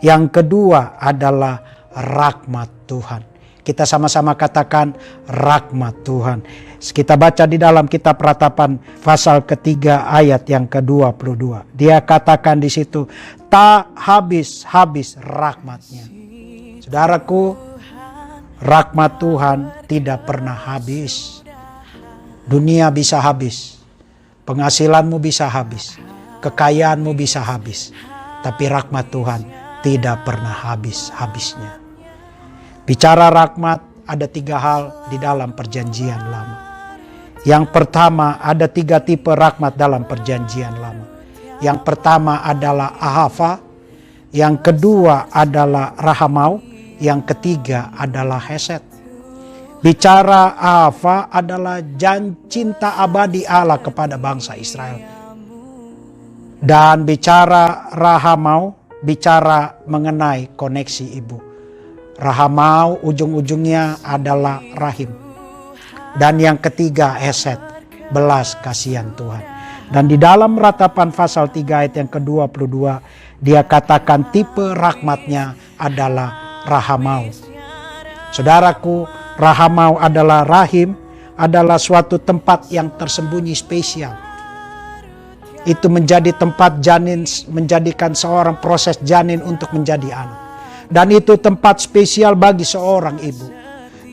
Yang kedua adalah rahmat Tuhan. Kita sama-sama katakan rahmat Tuhan. Kita baca di dalam kitab Ratapan pasal ketiga ayat yang ke-22. Dia katakan di situ, tak habis-habis rahmatnya. Saudaraku, rahmat Tuhan tidak pernah habis. Dunia bisa habis, penghasilanmu bisa habis, kekayaanmu bisa habis. Tapi rahmat Tuhan tidak pernah habis-habisnya. Bicara rahmat, ada 3 hal di dalam perjanjian lama. Yang pertama, ada 3 tipe rahmat dalam perjanjian lama. Yang pertama adalah ahava, yang kedua adalah rahamau, yang ketiga adalah hesed. Bicara ahava adalah cinta abadi Allah kepada bangsa Israel. Dan bicara rahamau, bicara mengenai koneksi ibu. Rahamau ujung-ujungnya adalah rahim. Dan yang ketiga hesed, belas kasihan Tuhan. Dan di dalam Ratapan pasal 3 ayat yang ke-22, dia katakan tipe rahmatnya adalah rahamau. Saudaraku, rahamau adalah rahim, adalah suatu tempat yang tersembunyi spesial. Itu menjadi tempat janin, menjadikan seorang proses janin untuk menjadi anak. Dan itu tempat spesial bagi seorang ibu.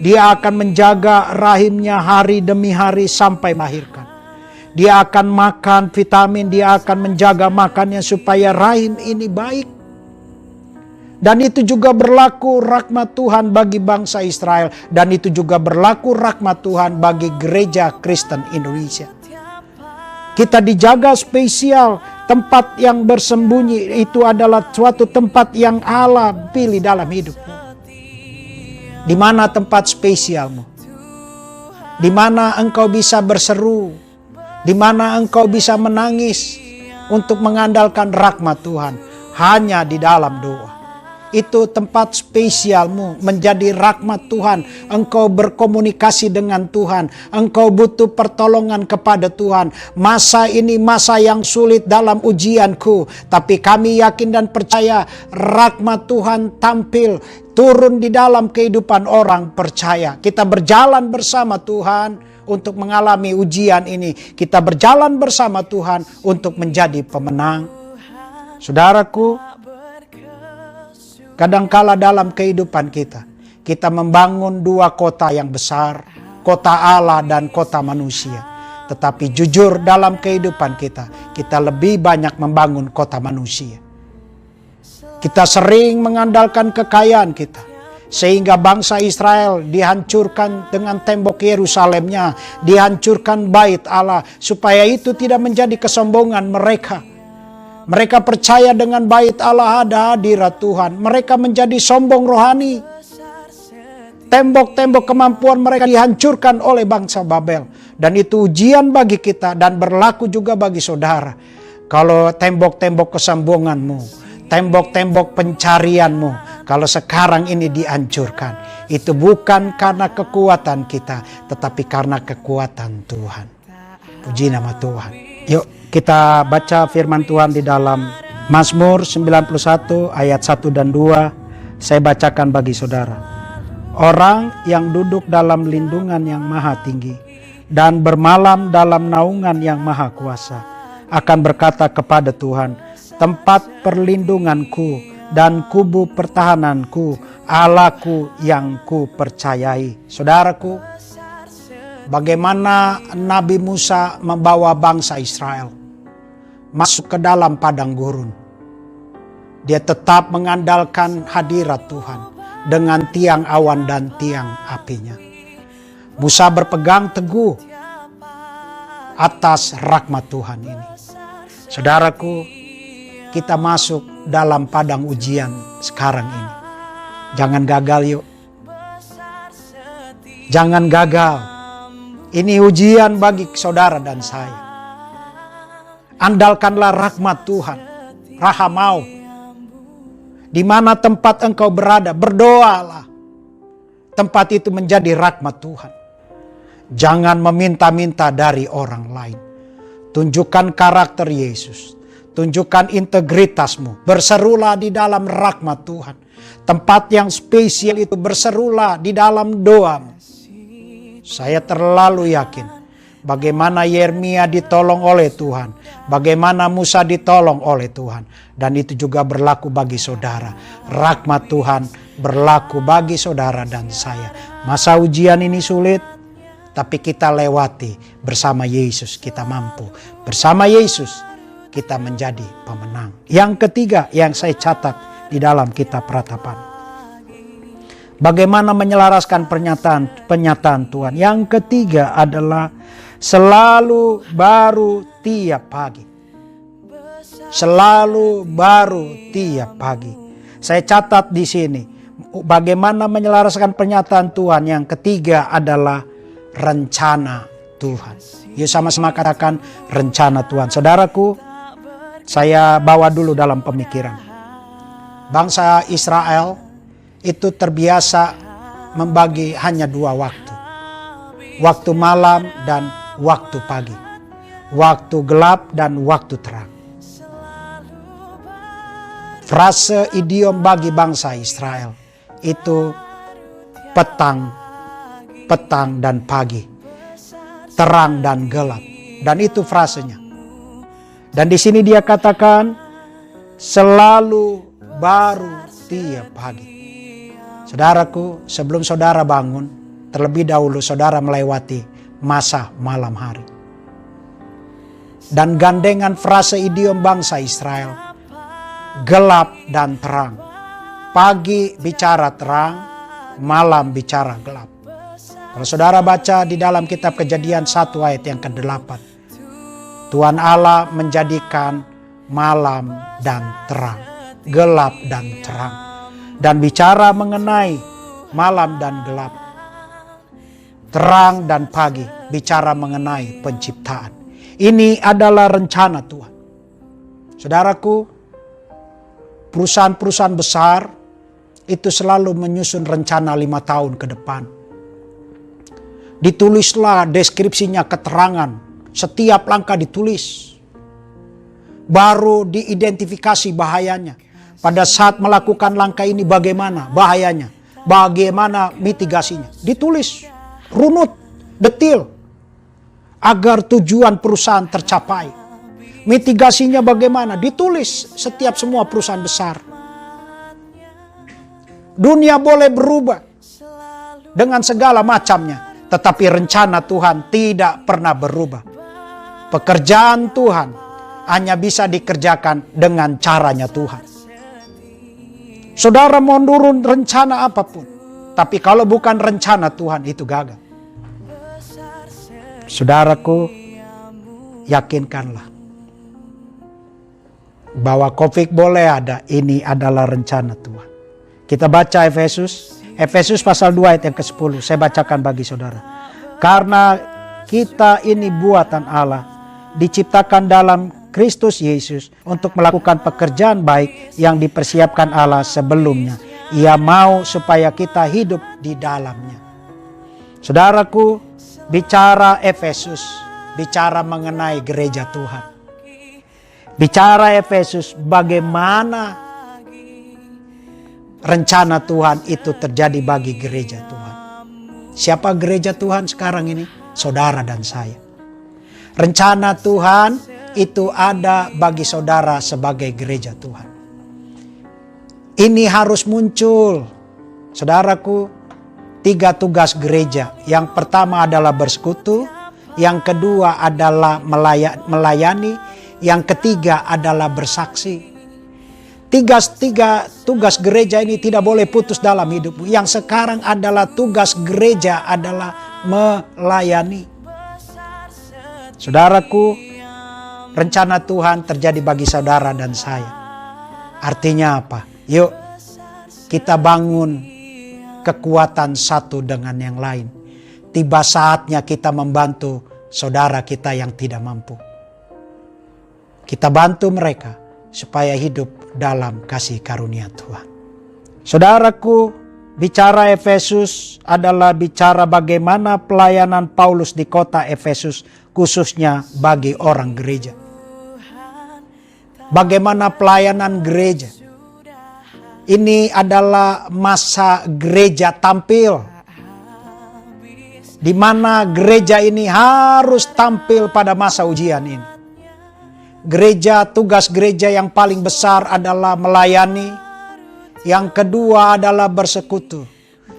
Dia akan menjaga rahimnya hari demi hari sampai melahirkan. Dia akan makan vitamin, dia akan menjaga makannya supaya rahim ini baik. Dan itu juga berlaku rahmat Tuhan bagi bangsa Israel. Dan itu juga berlaku rahmat Tuhan bagi gereja Kristen Indonesia. Kita dijaga spesial, tempat yang bersembunyi itu adalah suatu tempat yang Allah pilih dalam hidupmu. Di mana tempat spesialmu? Di mana engkau bisa berseru? Di mana engkau bisa menangis untuk mengandalkan rahmat Tuhan? Hanya di dalam doa. Itu tempat spesialmu menjadi rahmat Tuhan. Engkau berkomunikasi dengan Tuhan. Engkau butuh pertolongan kepada Tuhan. Masa ini masa yang sulit dalam ujianku. Tapi kami yakin dan percaya rahmat Tuhan tampil turun di dalam kehidupan orang percaya. Kita berjalan bersama Tuhan untuk mengalami ujian ini. Kita berjalan bersama Tuhan untuk menjadi pemenang. Saudaraku, kadangkala dalam kehidupan kita membangun 2 kota yang besar, kota Allah dan kota manusia. Tetapi jujur dalam kehidupan kita lebih banyak membangun kota manusia. Kita sering mengandalkan kekayaan kita. Sehingga bangsa Israel dihancurkan dengan tembok Yerusalemnya, dihancurkan bait Allah. Supaya itu tidak menjadi kesombongan mereka. Mereka percaya dengan bait Allah ada hadirat Tuhan. Mereka menjadi sombong rohani. Tembok-tembok kemampuan mereka dihancurkan oleh bangsa Babel. Dan itu ujian bagi kita dan berlaku juga bagi saudara. Kalau tembok-tembok kesombonganmu, tembok-tembok pencarianmu, kalau sekarang ini dihancurkan, itu bukan karena kekuatan kita, tetapi karena kekuatan Tuhan. Puji nama Tuhan. Yuk kita baca firman Tuhan di dalam Mazmur 91 ayat 1 dan 2. Saya bacakan bagi saudara. Orang yang duduk dalam lindungan yang maha tinggi dan bermalam dalam naungan yang maha kuasa akan berkata kepada Tuhan, tempat perlindunganku dan kubu pertahananku, Allahku yang ku percayai. Saudaraku, bagaimana Nabi Musa membawa bangsa Israel masuk ke dalam padang gurun. Dia tetap mengandalkan hadirat Tuhan dengan tiang awan dan tiang apinya. Musa berpegang teguh atas rahmat Tuhan ini. Saudaraku, kita masuk dalam padang ujian sekarang ini. Jangan gagal yuk. Jangan gagal. Ini ujian bagi saudara dan saya. Andalkanlah rahmat Tuhan. Rahamau. Di mana tempat engkau berada, berdoalah. Tempat itu menjadi rahmat Tuhan. Jangan meminta-minta dari orang lain. Tunjukkan karakter Yesus. Tunjukkan integritasmu. Berserulah di dalam rahmat Tuhan. Tempat yang spesial itu berserulah di dalam doamu. Saya terlalu yakin bagaimana Yeremia ditolong oleh Tuhan. Bagaimana Musa ditolong oleh Tuhan. Dan itu juga berlaku bagi saudara. Rahmat Tuhan berlaku bagi saudara dan saya. Masa ujian ini sulit, tapi kita lewati bersama Yesus, kita mampu. Bersama Yesus kita menjadi pemenang. Yang ketiga yang saya catat di dalam kitab Ratapan. Bagaimana menyelaraskan pernyataan Tuhan. Yang ketiga adalah selalu baru tiap pagi. Selalu baru tiap pagi. Saya catat di sini. Bagaimana menyelaraskan pernyataan Tuhan. Yang ketiga adalah rencana Tuhan. Yuk sama-sama katakan rencana Tuhan. Saudaraku, saya bawa dulu dalam pemikiran. Bangsa Israel itu terbiasa membagi hanya 2 waktu. Waktu malam dan waktu pagi. Waktu gelap dan waktu terang. Frase idiom bagi bangsa Israel itu petang dan pagi. Terang dan gelap. Dan itu frasenya. Dan di sini dia katakan selalu baru tiap pagi. Saudaraku, sebelum saudara bangun, terlebih dahulu saudara melewati masa malam hari. Dan gandengan frase idiom bangsa Israel, gelap dan terang. Pagi bicara terang, malam bicara gelap. Kalau saudara baca di dalam kitab Kejadian 1 ayat yang ke-8. Tuhan Allah menjadikan malam dan terang, gelap dan terang. Dan bicara mengenai malam dan gelap, terang dan pagi, bicara mengenai penciptaan. Ini adalah rencana Tuhan. Saudaraku, perusahaan-perusahaan besar itu selalu menyusun rencana 5 tahun ke depan. Ditulislah deskripsinya, keterangan. Setiap langkah ditulis. Baru diidentifikasi bahayanya. Pada saat melakukan langkah ini bagaimana bahayanya. Bagaimana mitigasinya. Ditulis. Runut. Detil. Agar tujuan perusahaan tercapai. Mitigasinya bagaimana. Ditulis setiap semua perusahaan besar. Dunia boleh berubah. Dengan segala macamnya. Tetapi rencana Tuhan tidak pernah berubah. Pekerjaan Tuhan hanya bisa dikerjakan dengan caranya Tuhan. Saudara mau nurun rencana apapun, tapi kalau bukan rencana Tuhan itu gagal. Saudaraku, yakinkanlah bahwa COVID boleh ada, ini adalah rencana Tuhan. Kita baca Efesus pasal 2 ayat yang ke-10. Saya bacakan bagi saudara. Karena kita ini buatan Allah, diciptakan dalam Kristus Yesus untuk melakukan pekerjaan baik yang dipersiapkan Allah sebelumnya. Ia mau supaya kita hidup di dalamnya. Saudaraku, bicara Efesus, bicara mengenai gereja Tuhan. Bicara Efesus, bagaimana rencana Tuhan itu terjadi bagi gereja Tuhan. Siapa gereja Tuhan sekarang ini? Saudara dan saya. Rencana Tuhan itu ada bagi saudara sebagai gereja Tuhan. Ini harus muncul. Saudaraku, 3 tugas gereja. Yang pertama adalah bersekutu. Yang kedua adalah melayani. Yang ketiga adalah bersaksi. Tiga tugas gereja ini tidak boleh putus dalam hidupmu. Yang sekarang adalah tugas gereja adalah melayani. Saudaraku, rencana Tuhan terjadi bagi saudara dan saya. Artinya apa? Yuk kita bangun kekuatan satu dengan yang lain. Tiba saatnya kita membantu saudara kita yang tidak mampu. Kita bantu mereka supaya hidup dalam kasih karunia Tuhan. Saudaraku, bicara Efesus adalah bicara bagaimana pelayanan Paulus di kota Efesus, khususnya bagi orang gereja. Bagaimana pelayanan gereja? Ini adalah masa gereja tampil, di mana gereja ini harus tampil pada masa ujian ini. Tugas gereja yang paling besar adalah melayani. Yang kedua adalah bersekutu.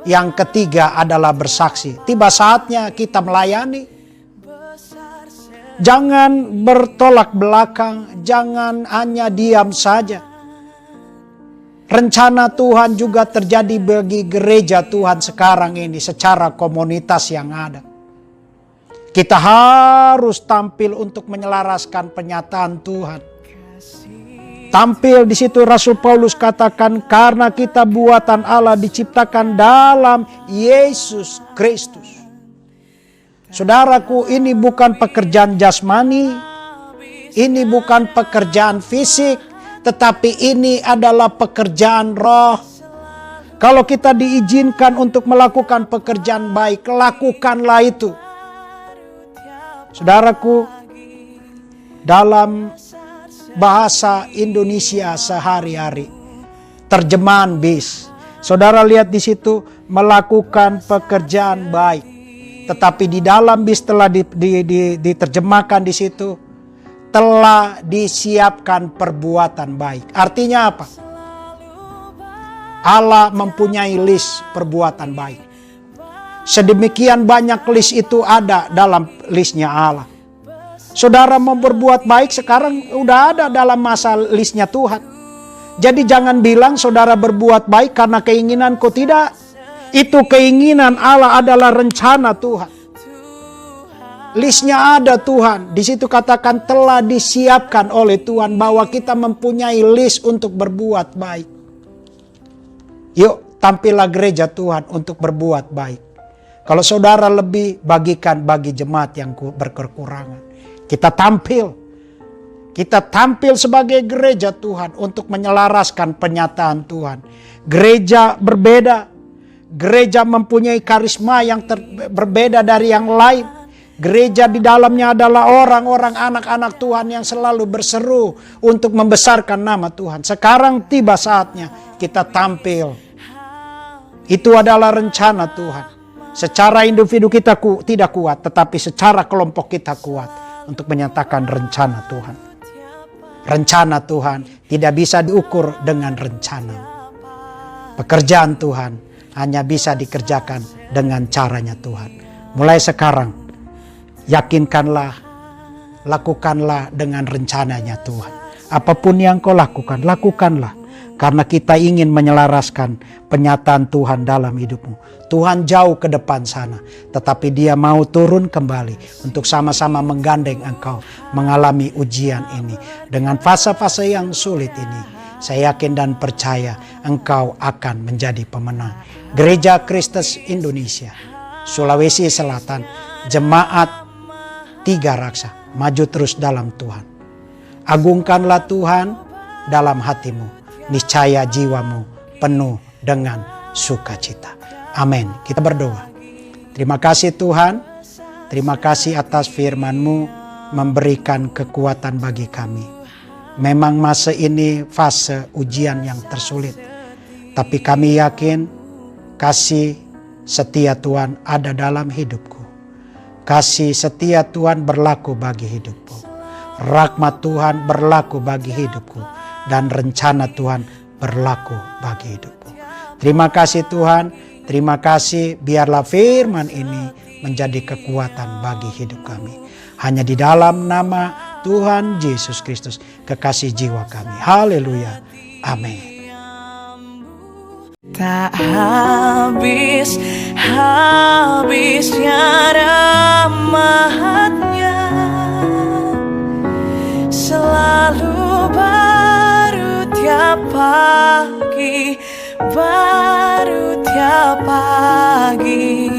Yang ketiga adalah bersaksi. Tiba saatnya kita melayani. Jangan bertolak belakang, jangan hanya diam saja. Rencana Tuhan juga terjadi bagi gereja Tuhan sekarang ini secara komunitas yang ada. Kita harus tampil untuk menyelaraskan penyataan Tuhan. Tampil di situ Rasul Paulus katakan, karena kita buatan Allah diciptakan dalam Yesus Kristus. Saudaraku, ini bukan pekerjaan jasmani, ini bukan pekerjaan fisik, tetapi ini adalah pekerjaan roh. Kalau kita diizinkan untuk melakukan pekerjaan baik, lakukanlah itu. Saudaraku, dalam bahasa Indonesia sehari-hari, terjemahan BIS, saudara lihat di situ, melakukan pekerjaan baik. Tetapi di dalam BIS telah diterjemahkan di situ, telah disiapkan perbuatan baik. Artinya apa? Allah mempunyai list perbuatan baik. Sedemikian banyak list itu ada dalam listnya Allah. Saudara mau berbuat baik sekarang udah ada dalam masa listnya Tuhan. Jadi jangan bilang saudara berbuat baik karena keinginanku, tidak. Itu keinginan Allah adalah rencana Tuhan. Listnya ada Tuhan. Di situ katakan telah disiapkan oleh Tuhan bahwa kita mempunyai list untuk berbuat baik. Yuk tampillah gereja Tuhan untuk berbuat baik. Kalau saudara lebih, bagikan bagi jemaat yang berkekurangan. Kita tampil sebagai gereja Tuhan untuk menyelaraskan penyataan Tuhan. Gereja berbeda. Gereja mempunyai karisma yang berbeda dari yang lain. Gereja di dalamnya adalah orang-orang anak-anak Tuhan yang selalu berseru untuk membesarkan nama Tuhan. Sekarang tiba saatnya kita tampil. Itu adalah rencana Tuhan. Secara individu kita tidak kuat, tetapi secara kelompok kita kuat untuk menyatakan rencana Tuhan. Rencana Tuhan tidak bisa diukur dengan rencana. Pekerjaan Tuhan hanya bisa dikerjakan dengan caranya Tuhan. Mulai sekarang, yakinkanlah, lakukanlah dengan rencananya Tuhan. Apapun yang kau lakukan, lakukanlah. Karena kita ingin menyelaraskan penyataan Tuhan dalam hidupmu. Tuhan jauh ke depan sana, tetapi Dia mau turun kembali untuk sama-sama menggandeng engkau mengalami ujian ini. Dengan fase-fase yang sulit ini, saya yakin dan percaya engkau akan menjadi pemenang. Gereja Kristus Indonesia, Sulawesi Selatan, Jemaat Tiga Raksa, maju terus dalam Tuhan. Agungkanlah Tuhan dalam hatimu. Niscaya jiwamu penuh dengan sukacita. Amin. Kita berdoa. Terima kasih Tuhan. Terima kasih atas firman-Mu memberikan kekuatan bagi kami. Memang masa ini fase ujian yang tersulit. Tapi kami yakin kasih setia Tuhan ada dalam hidupku. Kasih setia Tuhan berlaku bagi hidupku. Rahmat Tuhan berlaku bagi hidupku. Dan rencana Tuhan berlaku bagi hidupku. Terima kasih Tuhan, terima kasih, biarlah firman ini menjadi kekuatan bagi hidup kami. Hanya di dalam nama Tuhan Yesus Kristus, kekasih jiwa kami. Haleluya. Amin. Tak habisnya rahmat-Nya, selalu baru tiap pagi,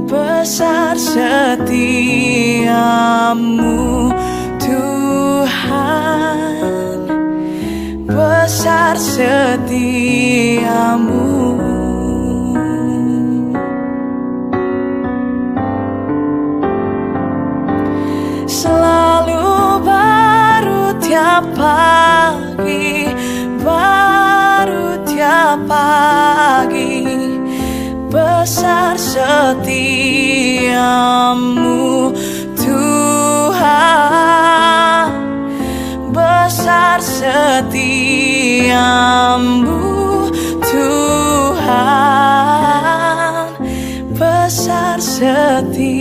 besar setiamu Tuhan, besar setiamu. Selalu baru tiap pagi, baru tiap pagi. Besar setiamu Tuhan, besar setiamu Tuhan, besar setiamu.